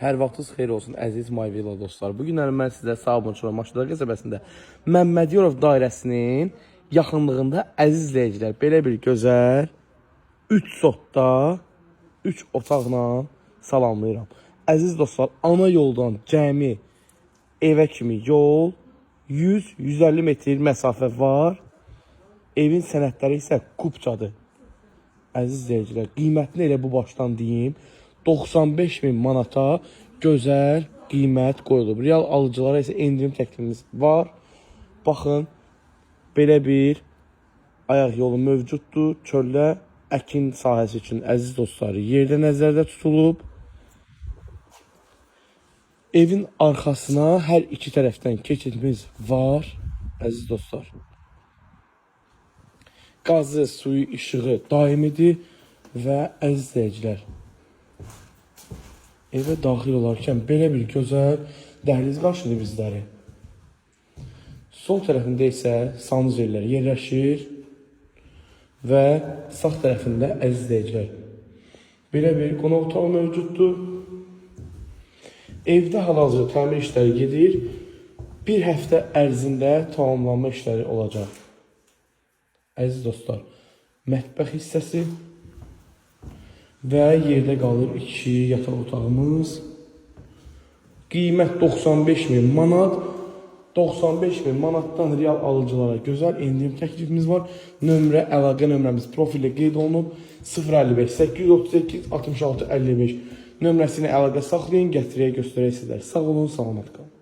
Hər vaxtınız xeyir olsun əziz MyVilla dostlar. Bu günlərim mən sizə Sabunçu Maşınlar qəsəbəsində Məmmədiyarov dairəsinin yaxınlığında əziz izləyicilər belə bir gözəl 3 sotda 3 otaqla salamlayıram. Əziz dostlar, ana yoldan cəmi evə kimi yol 100-150 metr məsafə var. Evin sənədləri isə kupçadır. Əziz izləyicilər, qiymətini elə bu başdan deyim. 95.000 manata gözəl qiymət qoyulub. Real alıcılara isə endirim təklifimiz var. Baxın, belə bir ayaq yolu mövcuddur. Çöldə əkin sahəsi üçün əziz dostları yerdə nəzərdə tutulub. Evin arxasına hər iki tərəfdən keçidimiz var. Əziz dostlar, qazı, suyu, işığı daimidir və əziz izləyicilər, evə daxil olarkən belə bir gözəl dəhliz qarşılayır bizləri. Sol tərəfində isə sanuzellər yerləşir və sağ tərəfində əziz izləyicilər, belə bir qonaq otağı mövcuddur. Evdə hal-hazırda təmir işləri gedir. Bir həftə ərzində tamamlanma işləri olacaq. Əziz dostlar, mətbəx hissəsi və yerdə qalır 2 yataq otağımız. Qiymət 95.000 manat. 95.000 manatdan real alıcılara gözəl endirim təklifimiz var. Nömrə, əlaqə nömrəmiz profildə qeyd olunub. 055 838 66 55 nömrəsini əlaqə saxlayın, gətirəyə göstərək sizlər. Sağ olun, salamat qalın.